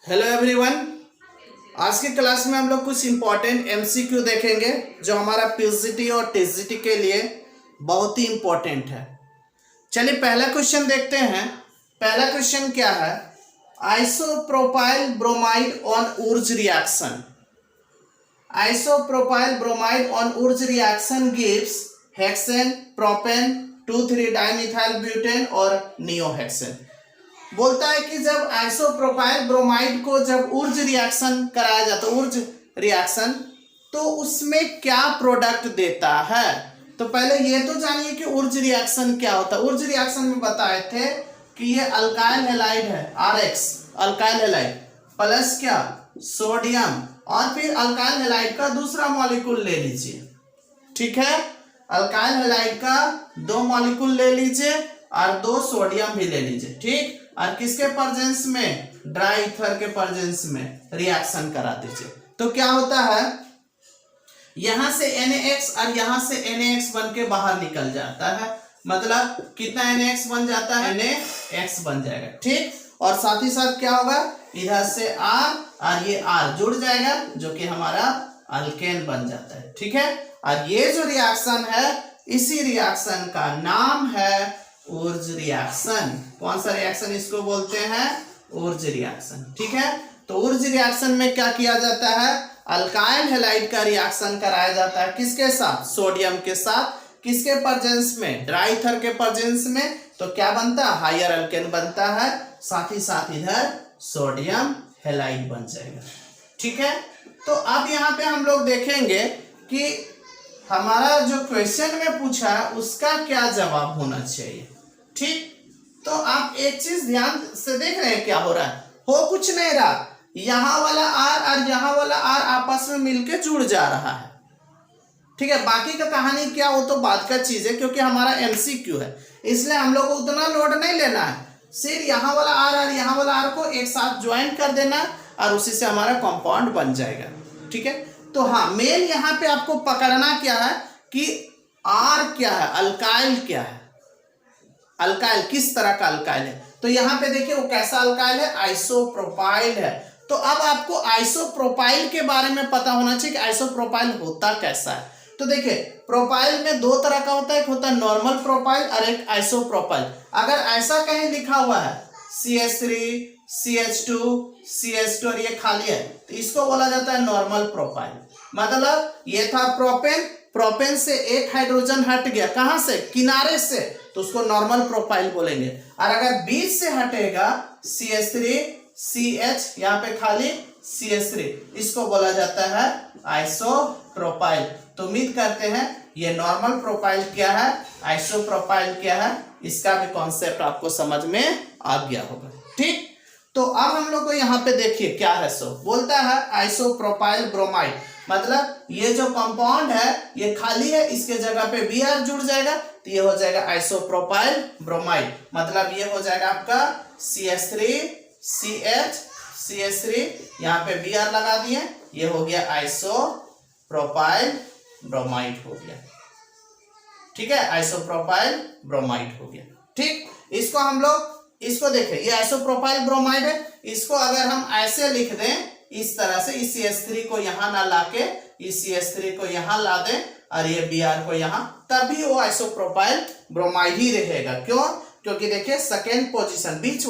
Hello everyone. आज की class में हम लोग कुछ इम्पोर्टेंट एमसीक्यू देखेंगे जो हमारा पीजीटी और टीजीटी के लिए बहुत ही इम्पोर्टेंट है। चलिए पहला क्वेश्चन देखते हैं। पहला क्वेश्चन क्या है? Isopropyl bromide on Wurtz reaction. Isopropyl bromide on Wurtz reaction gives hexane, propane, 2,3-डाइमिथाइल ब्यूटेन और नियोहेक्सेन। बोलता है कि जब आइसोप्रोपाइल ब्रोमाइड को जब उर्ज रिएक्शन कराया जाता है, उर्ज रिएक्शन, तो उसमें क्या प्रोडक्ट देता है। तो पहले ये तो जानिए कि उर्ज रिएक्शन क्या होता है। उर्ज रिएक्शन में बताए थे कि ये अल्काइल हैलाइड है, RX अल्काइल हैलाइड प्लस क्या सोडियम, और फिर अल्काइल हैलाइड का दूसरा मॉलिक्यूल ले लीजिए। ठीक है, अल्काइल हैलाइड का 2 मॉलिक्यूल ले लीजिए और 2 सोडियम भी ले लीजिए। ठीक, और किसके प्रेजेंस में? ड्राई ईथर के प्रेजेंस में रिएक्शन करा दीजिए। तो क्या होता है, यहां से NaX और यहां से NaX बन के बाहर निकल जाता है। मतलब कितना NaX बन जाता है? NaX बन जाएगा। ठीक, और साथ ही साथ क्या होगा, इधर से R और ये R जुड़ जाएगा जो कि हमारा अल्केन बन जाता है। ठीक है, और ये जो रिएक्शन है, इसी रिएक्शन का नाम है उर्ज रिएक्शन। कौन सा रिएक्शन इसको बोलते हैं? उर्ज रिएक्शन। ठीक है, तो उर्ज रिएक्शन में क्या किया जाता है? अल्काइल हैलाइड का रिएक्शन कराया जाता है। किसके साथ? सोडियम के साथ। किसके प्रेजेंस में? ड्राई ईथर के प्रेजेंस में। तो क्या बनता है? हायर अल्केन बनता है। साथ ही साथ इधर सोडियम हैलाइड बन जाएगा। ठीक है, तो अब यहाँ पे हम लोग देखेंगे कि हमारा जो क्वेश्चन में पूछा है उसका क्या जवाब होना चाहिए। ठीक, तो आप एक चीज ध्यान से देख रहे हैं क्या हो रहा है? हो कुछ नहीं रहा, यहां वाला R और यहां वाला R आपस में मिलके जुड़ जा रहा है। ठीक है, बाकी का कहानी क्या हो तो बात का चीज है, क्योंकि हमारा MCQ है, इसलिए हम लोग को उतना लोड नहीं लेना है। सिर्फ यहाँ वाला R और यहाँ वाला R को एक साथ ज्वाइन कर देना और उसी से हमारा कंपाउंड बन जाएगा। ठीक है, तो हाँ, मेन यहाँ पे आपको पकड़ना क्या है कि R क्या है, अल्काइल क्या है, अल्काइल किस तरह का अल्काइल है। तो यहाँ पे देखिए वो कैसा अल्काइल है, आइसोप्रोपाइल है। तो अब आपको आइसोप्रोपाइल के बारे में पता होना चाहिए कि आइसोप्रोपाइल होता कैसा है। तो देखिए प्रोपाइल में 2 तरह का होता है, एक होता है नॉर्मल प्रोपाइल और एक आइसोप्रोपाइल। अगर ऐसा कहीं लिखा हुआ है CH3 CH2 CH2 और ये खाली है, तो इसको बोला जाता है नॉर्मल प्रोपाइल। मतलब ये था प्रोपेन, प्रोपेन से एक हाइड्रोजन हट गया, कहां से? किनारे से, तो उसको नॉर्मल प्रोपाइल बोलेंगे। और अगर बीच से हटेगा CH3 CH, यहाँ पे खाली CH3, इसको बोला जाता है आइसोप्रोपाइल। तो उम्मीद करते हैं ये नॉर्मल प्रोपाइल क्या है, आइसोप्रोपाइल क्या है, इसका भी कॉन्सेप्ट आपको समझ में आ गया होगा। ठीक, तो अब हम लोग को यहाँ पे देखिए क्या है। सो बोलता है आइसोप्रोपाइल ब्रोमाइड, मतलब ये जो कंपाउंड है ये खाली है, इसके जगह पे Br जुड़ जाएगा तो ये हो जाएगा आइसोप्रोपाइल ब्रोमाइड। मतलब ये हो जाएगा आपका CH3 CH CH3, यहाँ पे Br लगा दिए, ये हो गया आइसोप्रोपाइल ब्रोमाइड हो गया। ठीक है, आइसोप्रोपाइल ब्रोमाइड हो गया। ठीक, इसको हम लोग इसको देखें, ये आइसोप्रोपाइल ब्रोमाइड है। इसको अगर हम ऐसे लिख दें इस तरह से, इस CH3 को यहां ना लाके इस CH3 को यहां ला दें और ये Br को यहां, तभी वो आइसोप्रोपाइल ब्रोमाइड ही रहेगा। क्यों? क्योंकि देखिए सेकेंड पोजीशन बीच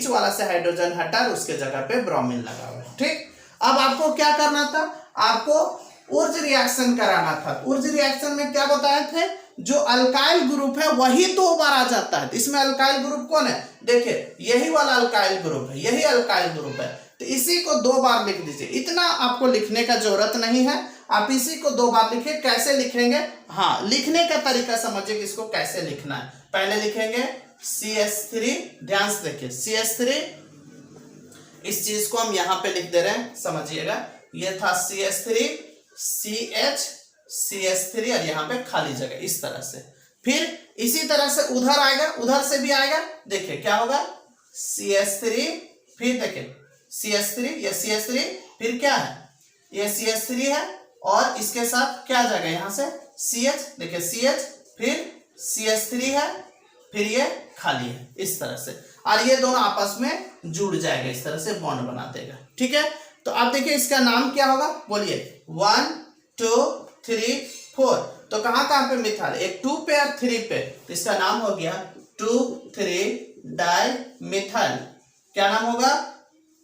वाला से हाइड्रोजन हटा और उसके जगह पे ब्रोमीन लगा हुआ है। ठीक, अब आपको क्या करना था? आपको उर्ज रिएक्शन कराना था। उर्ज रिएक्शन में क्या बताए थे? जो अल्काइल ग्रुप है वही 2 बार आ जाता है। इसमें अल्काइल ग्रुप कौन है? देखिए यही वाला अल्काइल ग्रुप है, यही अल्काइल ग्रुप है। तो इसी को 2 बार लिख दीजिए। इतना आपको लिखने का जरूरत नहीं है, आप इसी को 2 बार लिखिए। कैसे लिखेंगे? हाँ, लिखने का तरीका समझिए कि इसको कैसे लिखना है। पहले लिखेंगे CH3, ध्यान से देखिए CH3, इस चीज को हम यहां पे लिख दे रहे हैं, समझिएगा। ये था CH3 CH CH3 और यहाँ पे खाली जगह इस तरह से। फिर इसी तरह से उधर आएगा, उधर से भी आएगा। देखिए क्या होगा, CH3, फिर देखिए CH3, ये CH3, फिर क्या है, ये CH3 है और इसके साथ क्या जाएगा यहाँ से CH, देखिए CH, फिर CH3 है, फिर ये खाली है, इस तरह से। और ये दोनों आपस में जुड़ जाएगा, इस तरह से बॉन्ड बना देगा। ठीक है, तो अब देखिए इसका नाम क्या होगा, बोलिए 1 2 3 4। तो कहाँ कहाँ पे मिथाइल, एक 2 पे और 3 पे, तो इसका नाम हो गया 2,3 डाइमिथाइल। क्या नाम होगा,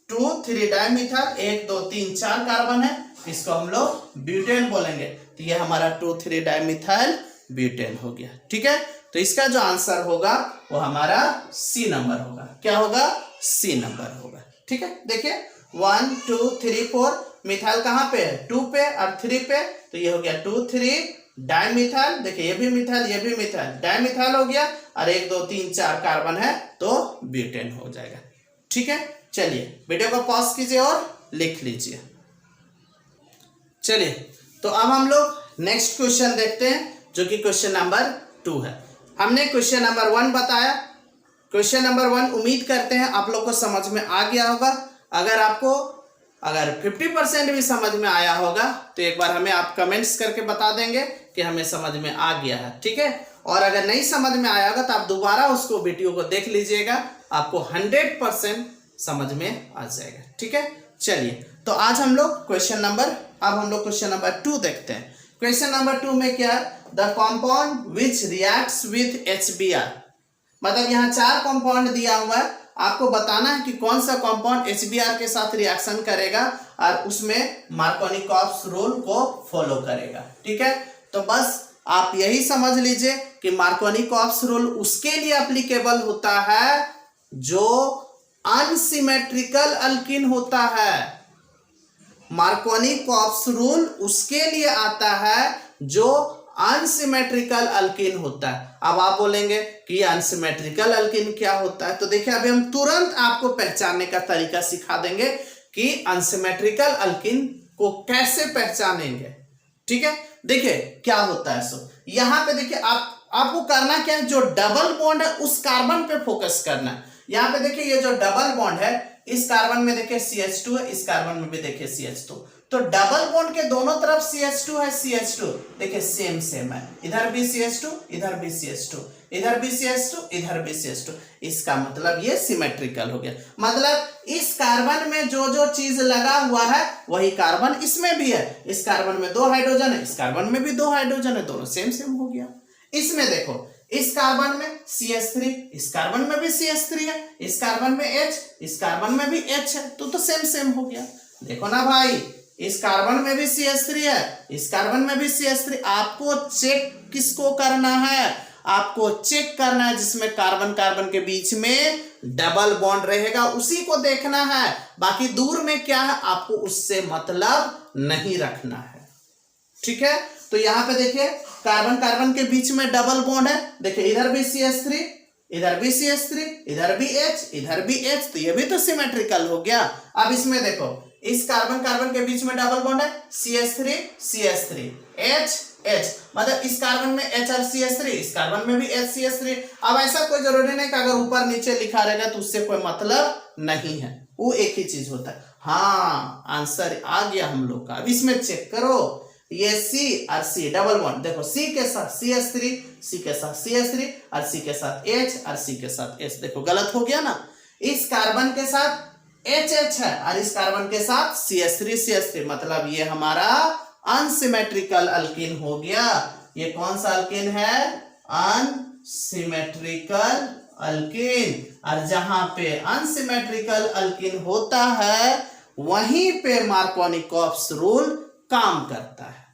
2,3 डाइमिथाइल। 1 2 3 4 कार्बन है, इसको हम लोग ब्यूटेन बोलेंगे। तो ये हमारा 2,3 डाइमिथाइल ब्यूटेन हो गया। ठीक है, तो इसका जो आंसर होगा वो हमारा सी नंबर होगा। क्या होगा, सी नंबर होगा। ठीक है, देखिए 1 2 3 4, मिथाइल कहाँ पे है, 2 पे और 3 पे, तो ये हो गया 2,3 डाइमिथाइल। देखिए ये भी मिथाइल, ये भी मिथाइल, डाइमिथाइल हो गया, और 1 2 3 4 कार्बन है तो ब्यूटेन हो जाएगा। ठीक है, चलिए वीडियो को पॉज कीजिए और लिख लीजिए। चलिए, तो अब हम लोग नेक्स्ट क्वेश्चन देखते हैं, जो कि क्वेश्चन नंबर 2 है। हमने क्वेश्चन नंबर 1 बताया। क्वेश्चन नंबर 1 उम्मीद करते हैं आप लोग को समझ में आ गया होगा। अगर 50% भी समझ में आया होगा तो एक बार हमें आप कमेंट्स करके बता देंगे कि हमें समझ में आ गया है। ठीक है, और अगर नहीं समझ में आया होगा तो आप दोबारा उसको वीडियो को देख लीजिएगा, आपको 100% समझ में आ जाएगा। ठीक है, चलिए तो आज हम लोग क्वेश्चन नंबर 2 देखते हैं। क्वेश्चन नंबर 2 में क्या, the compound which reacts with HBr। मतलब यहाँ 4 कंपाउंड दिया हुआ है, आपको बताना है कि कौन सा कंपाउंड HBr के साथ रिएक्शन करेगा और उसमें मार्कोनिकॉफ्स रूल को फॉलो करेगा। ठीक है, तो बस आप यही समझ लीजिए कि मार्कोनिकॉफ्स रूल उसके लिए एप्लीकेबल होता है जो अनसिमेट्रिकल अल्किन होता है। मार्कोनिकॉफ्स रूल उसके लिए आता है जो अनसिमेट्रिकल अल्किन होता है। अब आप बोलेंगे कि अनसिमेट्रिकल अल्किन क्या होता है, तो देखिए अभी हम तुरंत आपको पहचानने का तरीका सिखा देंगे कि अनसिमेट्रिकल अल्किन को कैसे पहचानेंगे। ठीक है, देखिए क्या होता है। सो यहां पे देखिए आपको करना क्या है, जो डबल बॉन्ड है उस कार्बन पे फोकस करना है। यहां पे देखिए ये जो डबल बॉन्ड है, इस कार्बन में देखिए CH2 है, इस कार्बन में भी देखिए CH2। तो डबल बॉन्ड के दोनों तरफ CH2 है, CH2 देखिए सेम है, इधर भी CH2, इधर भी CH2, इधर भी CH2, इधर भी CH2। इसका मतलब ये सिमेट्रिकल हो गया। मतलब इस कार्बन में जो जो चीज लगा हुआ है वही कार्बन इसमें भी है। इस कार्बन में 2 हाइड्रोजन है, इस कार्बन में भी 2 हाइड्रोजन है, दोनों सेम हो गया। इसमें देखो, इस कार्बन में CH3, इस कार्बन में भी CH3 है, इस कार्बन में H, इस कार्बन में भी H है, तो सेम हो गया। देखो ना भाई, इस कार्बन में भी CH3 है, इस कार्बन में भी CH3। आपको चेक किसको करना है, आपको चेक करना है जिसमें कार्बन कार्बन के बीच में डबल बॉन्ड रहेगा, उसी को देखना है। बाकी दूर में क्या है आपको उससे मतलब नहीं रखना है। ठीक है, तो यहां पे देखिए कार्बन कार्बन के बीच में डबल बॉन्ड है। देखिए इधर भी CH3, इधर भी CH3, इधर भी H, इधर भी H, तो ये भी तो सिमेट्रिकल हो गया। अब इसमें देखो, इस कार्बन कार्बन के बीच में डबल बॉन्ड है, CH3 CH3 H H, मतलब इस कार्बन में H और CH3, इस कार्बन में भी H CH3। अब ऐसा कोई जरूरी नहीं कि अगर ऊपर नीचे लिखा रहेगा तो उससे कोई मतलब नहीं है, वो एक ही चीज होता है। हाँ, आंसर आ गया हम लोग का। अब इसमें चेक करो, ये C और C डबल बॉन्ड, देखो C के साथ CH3, C के साथ CH3 और C के साथ H और C के साथ H। देखो गलत हो गया ना, इस कार्बन के साथ HH है और इस कार्बन के साथ CH3 मतलब ये हमारा अनसिमेट्रिकल अल्किन हो गया। ये कौन सा अल्किन है, अनसिमेट्रिकल अल्किन। और जहां पे अनसिमेट्रिकल अल्किन होता है वहीं पे मार्कोनिकॉफ्स रूल काम करता है।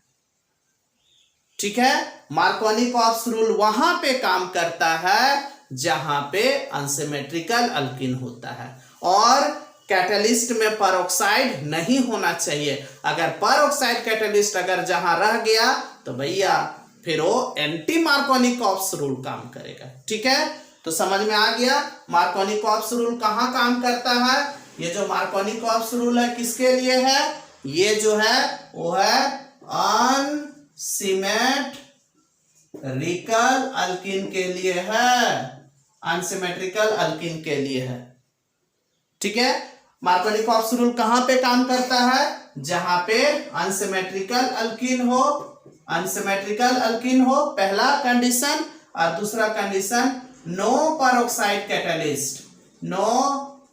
ठीक है, मार्कोनिकॉफ्स रूल वहां पे काम करता है जहां पे अनसिमेट्रिकल अल्किन होता है। और कैटलिस्ट में पेरोक्साइड नहीं होना चाहिए। अगर पेरोक्साइड कैटलिस्ट अगर जहां रह गया तो भैया फिर वो एंटी मार्कोनिकॉफ्स रूल काम करेगा। ठीक है, तो समझ में आ गया मार्कोनिकॉफ्स रूल कहां काम करता है। ये जो मार्कोनिकॉफ्स रूल है किसके लिए है, ये जो है वो है अनसिमेट्रिकल अल्किन के लिए है, अनसिमेट्रिकल अल्किन के लिए है। ठीक है, मार्कोनिकॉफ्स रूल कहां पे काम करता है, जहां पे अनसिमेट्रिकल अल्किन हो पहला कंडीशन, और दूसरा condition no peroxide catalyst. No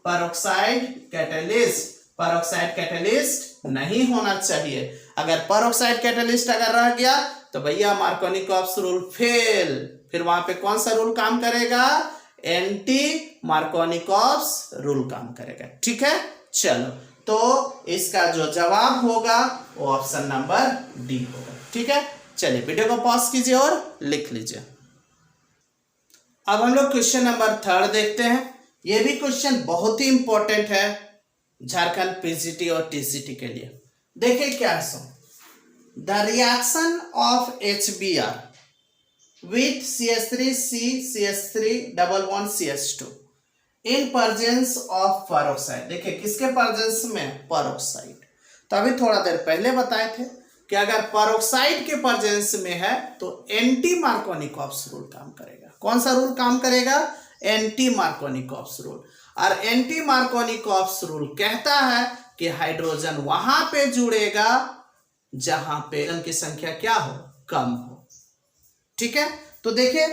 peroxide catalyst, peroxide catalyst नहीं होना चाहिए। अगर पेरोक्साइड कैटलिस्ट अगर रह गया तो भैया मार्कोनिकॉप्स रूल फेल। फिर वहां पे कौन सा रूल काम करेगा? एंटी मार्कोनिकॉप्स रूल काम करेगा। ठीक है, चलो तो इसका जो जवाब होगा वो ऑप्शन नंबर डी होगा। ठीक है, चलिए वीडियो को पॉज कीजिए और लिख लीजिए। अब हम लोग क्वेश्चन नंबर 3 देखते हैं। ये भी क्वेश्चन बहुत ही इंपॉर्टेंट है झारखंड पीजीटी और टीसीटी के लिए। देखिए क्या है so, the reaction of HBr with CH3C CH3 double bond CH2 in presence of peroxide. देखिए किसके प्रेजेंस में? पेरोक्साइड। तो अभी थोड़ा देर पहले बताए थे कि अगर पेरोक्साइड के प्रेजेंस में है तो एंटी मार्कोनिकॉप्स रूल काम करेगा। कौन सा रूल काम करेगा? Anti Markovnikov's rule. और एंटी मार्कोनिकॉप्स रूल कहता है कि हाइड्रोजन वहां पे जुड़ेगा जहां पे की संख्या क्या हो? कम हो। ठीक है, तो देखिए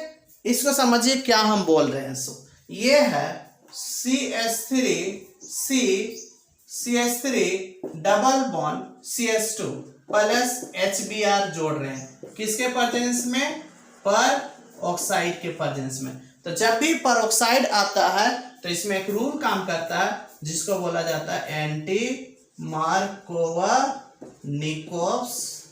इसको समझिए क्या हम बोल रहे हैं। सो ये है CH3 double bond CH2 plus HBr जोड़ रहे हैं किसके प्रेजेंस में? पर ऑक्साइड के प्रेजेंस में। तो जब भी पेरोक्साइड आता है तो इसमें एक रूल काम करता है जिसको बोला जाता है anti Markovnikov's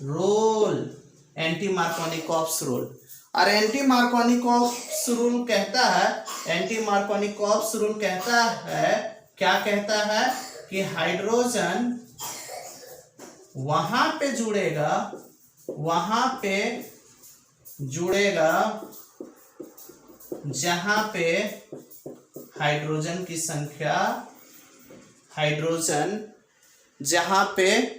rule. Anti Markovnikov's rule. और एंटी मार्कोनिकॉप्स रूल कहता है, एंटी मार्कोनिकॉप्स रूल कहता है, क्या कहता है? कि हाइड्रोजन वहां पे जुड़ेगा, वहां पे जुड़ेगा जहां पे हाइड्रोजन की संख्या, हाइड्रोजन जहां पे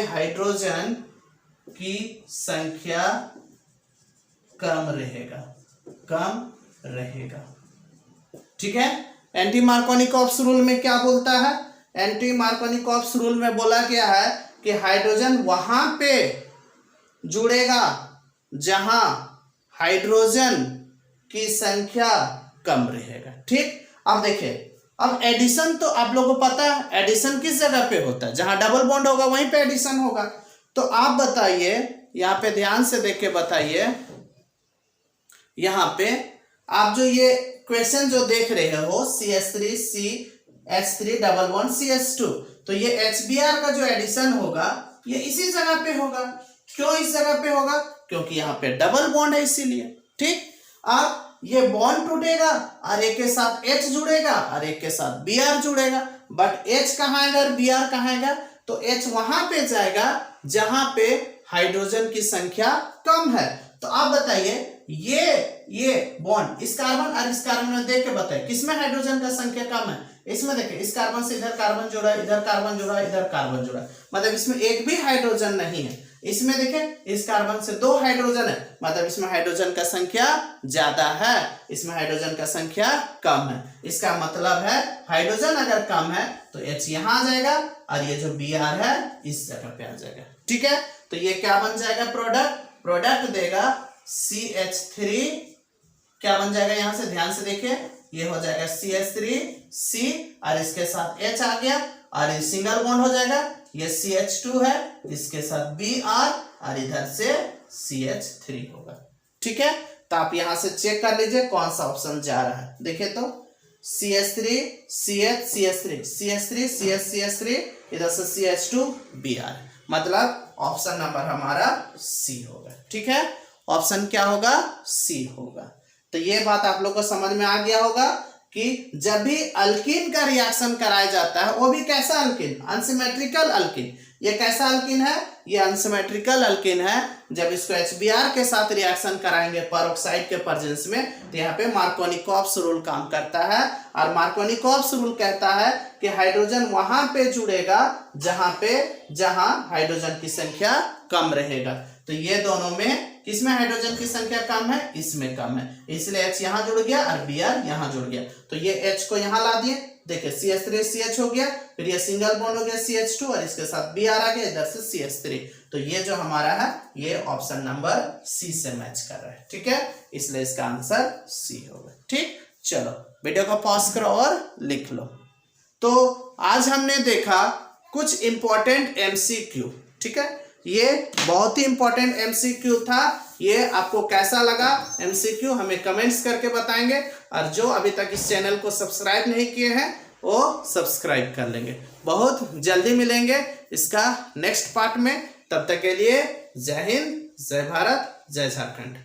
हाइड्रोजन की संख्या कम रहेगा, कम रहेगा। ठीक है, एंटी मार्कोनिकॉप्स रूल में क्या बोलता है? एंटी मार्कोनिकॉप्स रूल में बोला गया है कि हाइड्रोजन वहां पे जुड़ेगा जहां हाइड्रोजन की संख्या कम रहेगा। ठीक, अब देखिए, अब एडिशन तो आप लोगों को पता है एडिशन किस जगह पे होता है? जहां डबल बॉन्ड होगा वहीं पे एडिशन होगा। तो आप बताइए, यहाँ पे ध्यान से देख के बताइए, यहाँ पे आप जो ये क्वेश्चन जो देख रहे हो CH3CH3 डबल बॉन्ड CH2, तो ये HBr का जो एडिशन होगा ये इसी जगह पे होगा। क्यों इस जगह पे होगा? क्योंकि यहाँ पे डबल बॉन्ड है इसीलिए। ठीक, अब ये बॉन्ड टूटेगा और एक के साथ H जुड़ेगा और एक के साथ Br जुड़ेगा। बट H कहाँ आएगा और Br कहाँ आएगा? तो H वहां पे जाएगा जहां पे हाइड्रोजन की संख्या कम है। तो आप बताइए ये बॉन्ड इस कार्बन और इस कार्बन में देख के बताइए किसमें हाइड्रोजन का संख्या कम है? इसमें देखिए इस कार्बन से इधर कार्बन जुड़ा, इधर कार्बन जुड़ा, इधर कार्बन जुड़ा, मतलब इसमें एक भी हाइड्रोजन नहीं है। इसमें देखें इस कार्बन से 2 हाइड्रोजन है, मतलब इसमें हाइड्रोजन का संख्या ज्यादा है, इसमें हाइड्रोजन का संख्या कम है। इसका मतलब है हाइड्रोजन अगर कम है तो H यहाँ आ जाएगा और ये जो Br है इस जगह पे आ जाएगा। ठीक है, तो ये क्या बन जाएगा? प्रोडक्ट देगा CH3, क्या बन जाएगा? यहां से ध्यान से देखिए, ये हो जाएगा CH3C और इसके साथ H आ गया और ये सिंगल बॉन्ड हो जाएगा। ये CH2 है, इसके साथ Br और इधर से CH3 होगा। ठीक है, तो आप यहां से चेक कर लीजिए कौन सा ऑप्शन जा रहा है। देखिए तो CH3 CH CH3 CH3 CH CH3 इधर से CH2 Br, मतलब ऑप्शन नंबर हमारा C होगा। ठीक है, ऑप्शन क्या होगा? C होगा। तो ये बात आप लोग को समझ में आ गया होगा कि जब भी अल्कीन का रिएक्शन कराया जाता है, वो भी कैसा अल्कीन? Unsymmetrical alkyne. ये कैसा अल्कीन है? ये अनसिमेट्रिकल अल्कीन है। जब इसको HBr के साथ रिएक्शन कराएंगे पेरोक्साइड के प्रेजेंस में, तो यहाँ पे मार्कोनिकॉप्स रूल काम करता है। और मार्कोनिकॉप्स रूल कहता है कि हाइड्रोजन वहां पे जुड़ेगा जहां हाइड्रोजन की संख्या कम रहेगा। तो ये दोनों में किसमें हाइड्रोजन की संख्या कम है, इसमें कम है, इसलिए H यहाँ जुड़ गया और Br यहाँ जुड़ गया। तो ये H को यहाँ ला दिए, देखिए CH3 CH हो गया, फिर ये सिंगल बॉन्ड हो गया CH2 और इसके साथ Br आ गया, इधर से CH3। तो ये जो हमारा है ये ऑप्शन नंबर सी से मैच कर रहा है, ठीक है, इसलिए इसका आंसर सी होगा। ठीक, चलो वीडियो को पॉज करो और लिख लो। तो आज हमने देखा कुछ इंपॉर्टेंट एमसीक्यू, ठीक है, ये बहुत ही इंपॉर्टेंट एमसीक्यू था। ये आपको कैसा लगा एमसीक्यू हमें कमेंट्स करके बताएंगे, और जो अभी तक इस चैनल को सब्सक्राइब नहीं किए हैं वो सब्सक्राइब कर लेंगे। बहुत जल्दी मिलेंगे इसका नेक्स्ट पार्ट में, तब तक के लिए जय हिंद, जय भारत, जय झारखंड।